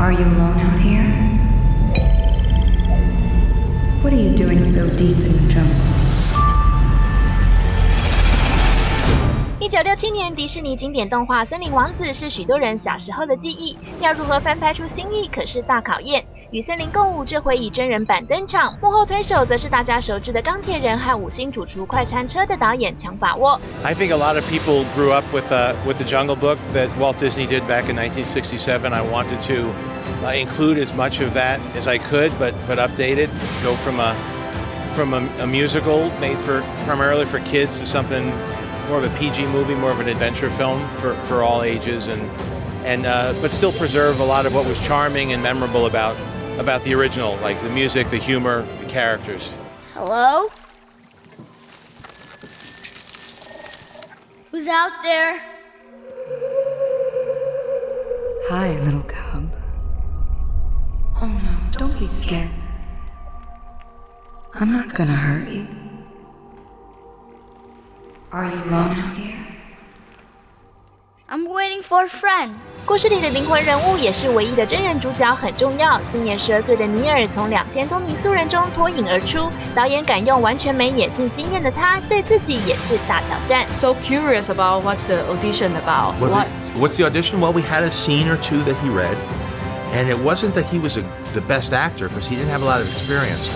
Are you alone out here? What are you doing so deep in the jungle? 1967年，迪士尼经典动画《森林王子》是许多人小时候的记忆，要如何翻拍出新意，可是大考验。与森林共舞这回以真人版登场，幕后推手则是大家熟知的钢铁人和五星主厨快餐车的导演强把握。I think a lot of people grew up with the Jungle Book that Walt Disney did back in 1967. I wanted to include as much of that as I could, but update it, go from a musical made primarily for kids to something more of a PG movie, more of an adventure film for all ages, but still preserve a lot of what was charming and memorable about the original, like the music, the humor, the characters. Hello? Who's out there? Hi, little cub. Oh no, don't be scared. I'm not gonna hurt you. Are you alone out here? I'm waiting for a friend. 故事里的灵魂人物也是唯一的真人主角很重要。今年12岁的尼尔从2000多名素人中脱颖而出，导演敢用完全没演戏经验的他，对自己也是大挑战。So curious about what's the audition about? What's the audition? Well, we had a scene or two that he read, and it wasn't that he was the best actor because he didn't have a lot of experience,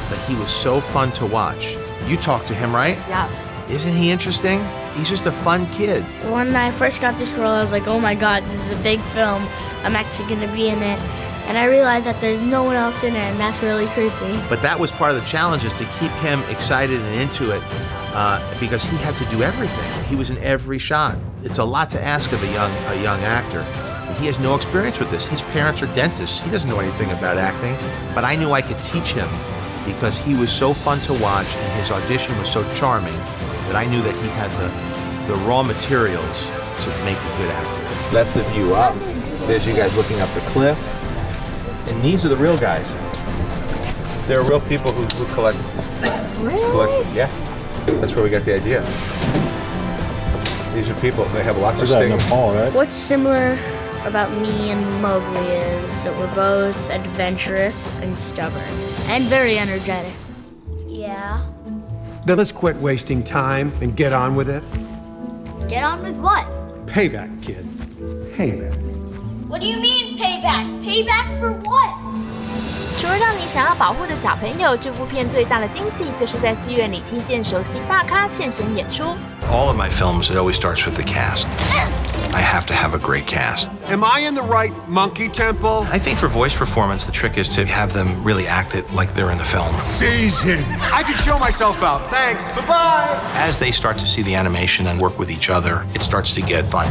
but he was so fun to watch. You talked to him, right? Yeah. Isn't he interesting? He's just a fun kid. When I first got this role, I was like, oh my god, this is a big film. I'm actually going to be in it. And I realized that there's no one else in it, and that's really creepy. But that was part of the challenge, is to keep him excited and into it, because he had to do everything. He was in every shot. It's a lot to ask of a young actor. He has no experience with this. His parents are dentists. He doesn't know anything about acting. But I knew I could teach him because he was so fun to watch and his audition was so charming that I knew that he had the raw materials to make a good actor. That's the view up. There's you guys looking up the cliff. And these are the real guys. There are real people who collect. Really? Yeah. That's where we got the idea. These are people. They have lots of stigma. Nepal, right? What's similar about me and Mowgli is that we're both adventurous and stubborn and very energetic. Yeah. Then let's quit wasting time and get on with it. Get on with what? Payback, kid. Payback. What do you mean payback? Payback for what? 除了让你想要保护的小朋友，这部片最大的惊喜就是在戏院里听见熟悉大咖现身演出。All of my films, it always starts with the cast. I have to have a great cast. Am I in the right monkey temple? I think for voice performance, the trick is to have them really act it like they're in the film. Season. I can show myself out. Thanks. Bye-bye. As they start to see the animation and work with each other, it starts to get fun.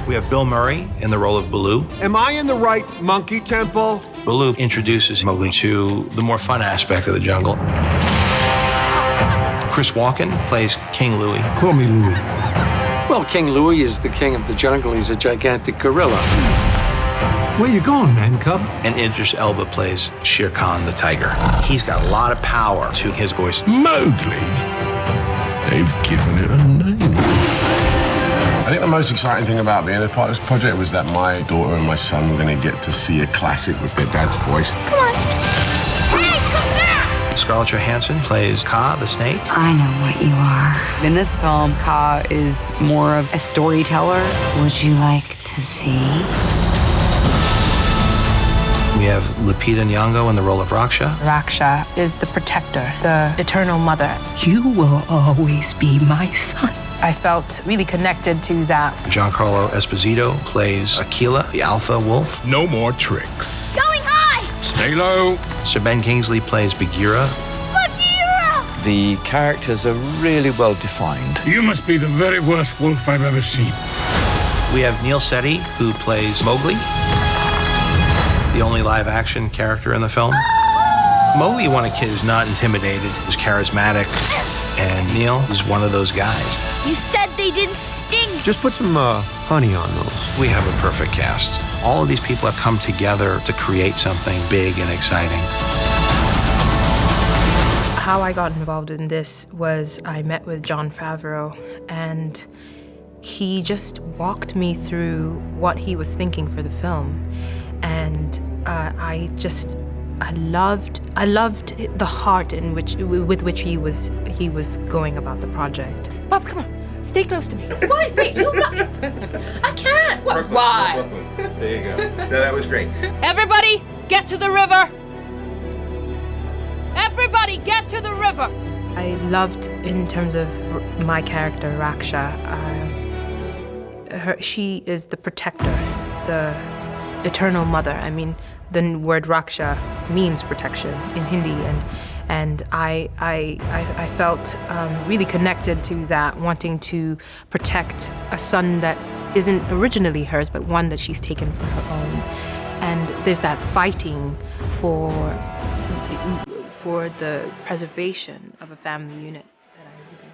We have Bill Murray in the role of Baloo. Am I in the right monkey temple? Baloo introduces Mowgli to the more fun aspect of the jungle. Chris Walken plays King Louie. Call me Louie. Well, King Louie is the king of the jungle. He's a gigantic gorilla. Where you going, man cub? And Idris Elba plays Shere Khan the tiger. He's got a lot of power to his voice. Mowgli. They've given it a name. I think the most exciting thing about being a part of this project was that my daughter and my son were going to get to see a classic with their dad's voice. Come on. Hey, come back! Scarlett Johansson plays Kaa the snake. I know what you are. In this film, Kaa is more of a storyteller. Would you like to see? We have Lupita Nyong'o in the role of Raksha. Raksha is the protector, the eternal mother. You will always be my son. I felt really connected to that. Giancarlo Esposito plays Aquila, the alpha wolf. No more tricks. Going high! Stay low. Sir Ben Kingsley plays Bagheera. Bagheera! The characters are really well defined. You must be the very worst wolf I've ever seen. We have Neil Sethi, who plays Mowgli, the only live-action character in the film. Mowgli, you want a kid who's not intimidated, who's charismatic, and Neil is one of those guys. You said they didn't sting. Just put some honey on those. We have a perfect cast. All of these people have come together to create something big and exciting. How I got involved in this was I met with Jon Favreau, and he just walked me through what he was thinking for the film, and I loved the heart with which he was going about the project. Pops, come on, stay close to me. Wait, you got... I can't! What? Why? There you go. No, that was great. Everybody, get to the river! Everybody, get to the river! I loved, in terms of my character, Raksha, she is the protector, the eternal mother. I mean, the word Raksha means protection in Hindi, and I felt really connected to that, wanting to protect a son that isn't originally hers, but one that she's taken for her own. And there's that fighting for the preservation of a family unit that I really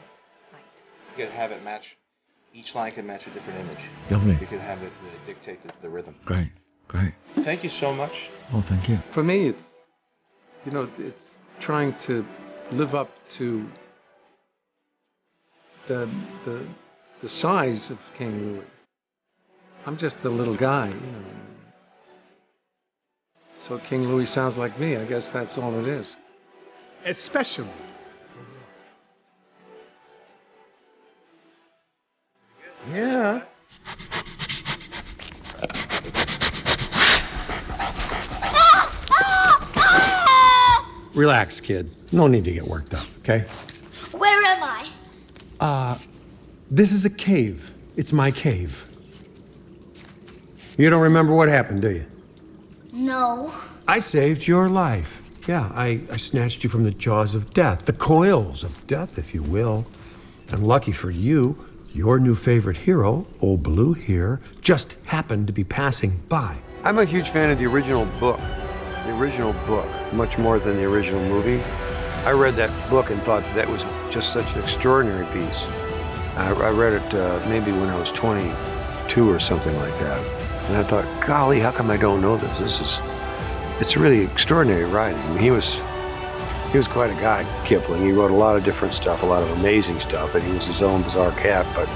liked. You could have it match, each line could match a different image. Lovely. You could have it dictate the rhythm. Great. Thank you so much. Oh, thank you. For me, it's, it's trying to live up to the size of King Louie. I'm just a little guy, So King Louie sounds like me. I guess that's all it is. Especially. Yeah. Relax, kid. No need to get worked up, okay? Where am I? This is a cave. It's my cave. You don't remember what happened, do you? No. I saved your life. Yeah, I snatched you from the jaws of death, the coils of death, if you will. And lucky for you, your new favorite hero, Old Blue here, just happened to be passing by. I'm a huge fan of the original book. The original book, much more than the original movie. I read that book and thought that was just such an extraordinary piece. I read it maybe when I was 22 or something like that. And I thought, golly, how come I don't know this? It's really extraordinary writing. I mean, he was quite a guy, Kipling. He wrote a lot of different stuff, a lot of amazing stuff, and he was his own bizarre cat. But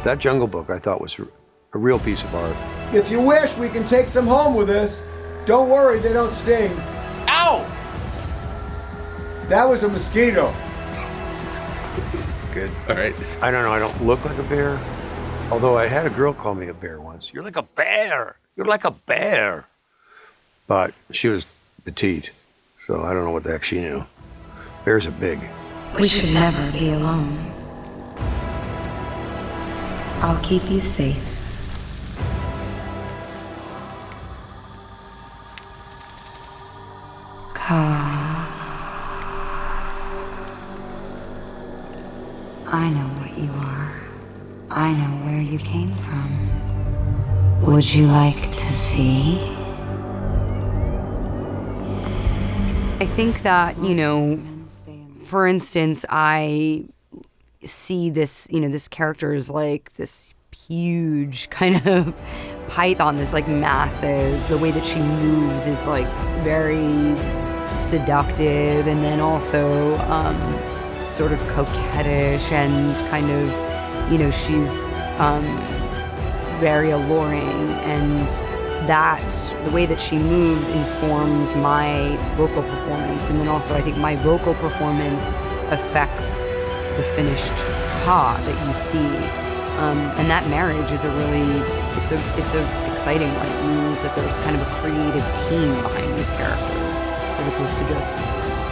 that Jungle Book, I thought, was a real piece of art. If you wish, we can take some home with us. Don't worry, they don't sting. Ow! That was a mosquito. Good. All right. I don't know, I don't look like a bear. Although I had a girl call me a bear once. You're like a bear. You're like a bear. But she was petite, so I don't know what the heck she knew. Bears are big. We should never be alone. I'll keep you safe. I know what you are. I know where you came from. Would you like to see? I think that, for instance, I see this, this character is like this huge kind of python that's like massive. The way that she moves is like very seductive, and then also sort of coquettish and kind of, she's very alluring, and that the way that she moves informs my vocal performance, and then also I think my vocal performance affects the finished Ka that you see, and that marriage is it's a exciting one. It means that there's kind of a creative team behind these characters as opposed to just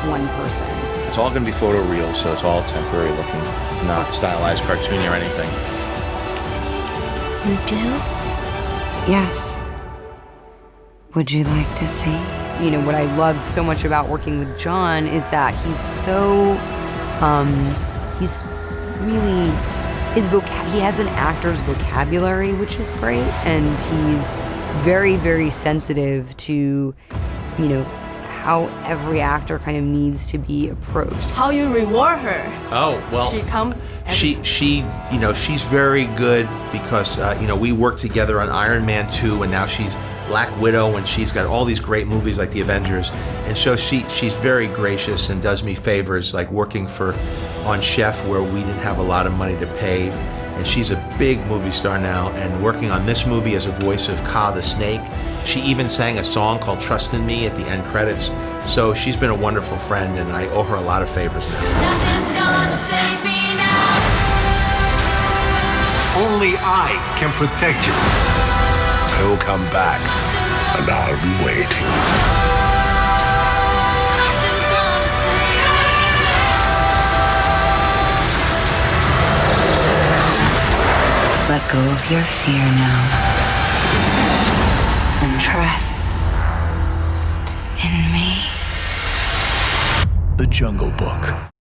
one person. It's all going to be photoreal, so it's all temporary looking, not stylized cartoony or anything. You do? Yes. Would you like to see? What I love so much about working with John is that he's so, he's really, he has an actor's vocabulary, which is great, and he's very, very sensitive to, how every actor kind of needs to be approached. How you reward her? Oh, well, she's very good because, we worked together on Iron Man 2, and now she's Black Widow, and she's got all these great movies like The Avengers, and so she's very gracious and does me favors, like working on Chef, where we didn't have a lot of money to pay, and she's a big movie star now and working on this movie as a voice of Ka the snake. She even sang a song called Trust in Me at the end credits. So she's been a wonderful friend, and I owe her a lot of favors now. Only I can protect you. He'll come back, and I'll be waiting. Let go of your fear now and trust in me. The Jungle Book.